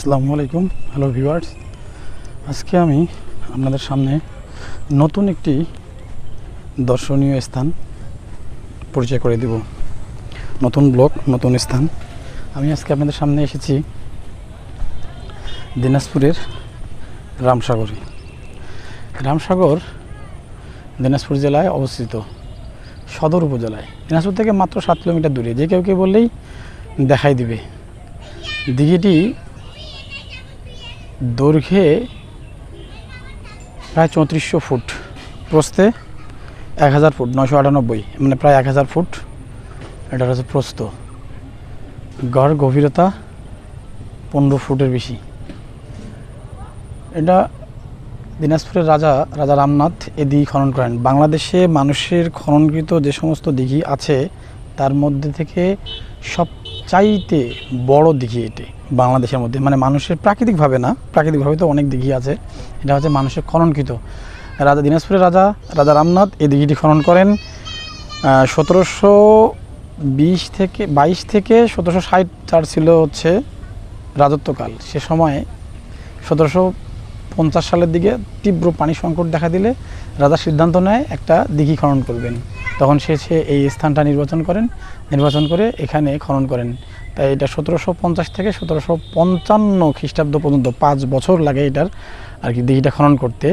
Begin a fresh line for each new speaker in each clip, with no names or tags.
আসসালামু আলাইকুম। Hello viewers, আজকে আমি আপনাদের সামনে নতুন একটি দর্শনীয় স্থান পরিচয় করে দেব। নতুন ব্লগ, নতুন স্থান। আমি আজকে আপনাদের সামনে এসেছি দিনাজপুরের রামসাগরে। রামসাগর দিনাজপুর জেলায় অবস্থিত, সদর উপজেলায়। দিনাজপুর থেকে মাত্র 7 কিলোমিটার দূরে। যে কেউ বললেই দেখাই দিবে। দিঘিটি দৈর্ঘ্যে প্রায় 3400 ফুট, প্রস্থে 1000 ফুট, 998, মানে প্রায় 1000 ফুট। এটা হচ্ছে প্রস্থ। গড় গভীরতা 15 ফুটের বেশি। এটা দিনাজপুরের রাজা রামনাথ এ দিঘি খনন করেন। বাংলাদেশে মানুষের খননকৃত যে সমস্ত দিঘি আছে তার মধ্যে থেকে সবচাইতে বড় দিঘি এটি বাংলাদেশের মধ্যে। মানে মানুষের প্রাকৃতিকভাবে না, প্রাকৃতিকভাবে তো অনেক দিঘি আছে, এটা হচ্ছে মানুষের খননকৃত। দিনাজপুরের রাজা রামনাথ এই দিঘিটি খনন করেন 1722 থেকে 1760। তার ছিল হচ্ছে রাজত্বকাল। সে সময় 1750 সালের দিকে তীব্র পানি সংকট দেখা দিলে রাজা সিদ্ধান্ত নেয় একটা দিঘি খনন করবেন। তখন সে এই স্থানটা নির্বাচন করে এখানে খনন করেন। তাই এটা 1750 থেকে 1755 খ্রিস্টাব্দ পর্যন্ত 5 বছর লাগে এটার আর কি দিঘিটা খনন করতে।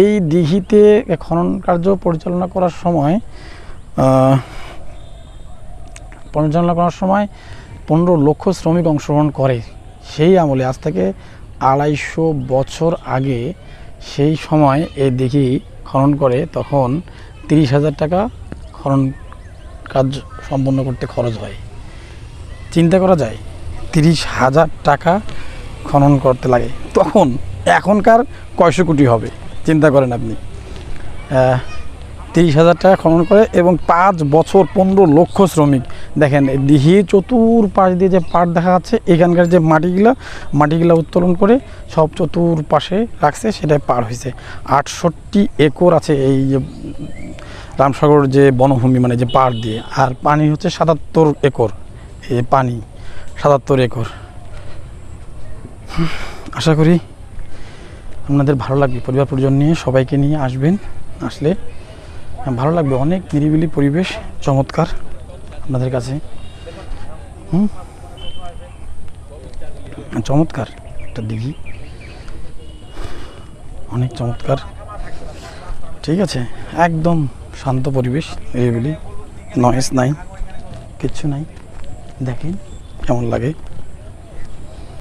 এই দিঘিতে খনন কার্য পরিচালনা করার সময় 15 লক্ষ শ্রমিক অংশগ্রহণ করে। সেই আমলে, আজ থেকে 250 বছর আগে, সেই সময় এই দিঘি খনন করে তখন 30,000 টাকা খনন কাজ সম্পন্ন করতে খরচ হয়। চিন্তা করা যায় 30,000 টাকা খনন করতে লাগে তখন। এখনকার কয়শো কোটি হবে চিন্তা করেন আপনি। 30,000 টাকা খনন করে এবং 5 বছর 15 লক্ষ শ্রমিক। দেখেন দিঘি চতুর্পাশ দিয়ে যে পাট দেখা যাচ্ছে, এখানকার যে মাটিগুলা উত্তোলন করে সব চতুর্পাশে রাখছে, সেটাই পার হয়েছে। 68 একর আছে এই যে রামসাগর যে বনভূমি, মানে যে পাড় দিয়ে। আর পানি হচ্ছে 77 একর। এই পানি 77 একর। আশা করি আপনাদের ভালো লাগবে। পরিবার পরিজন নিয়ে সবাইকে নিয়ে আসবেন, আসলে ভালো লাগবে। অনেক নিরিবিলি পরিবেশ, চমৎকার আপনাদের কাছে। চমৎকার একটা দিঘি, অনেক চমৎকার। ঠিক আছে, একদম শান্ত পরিবেশ, নিরিবিলি, নয়েজ নাই, কিচ্ছু নাই। দেখেন কেমন লাগে।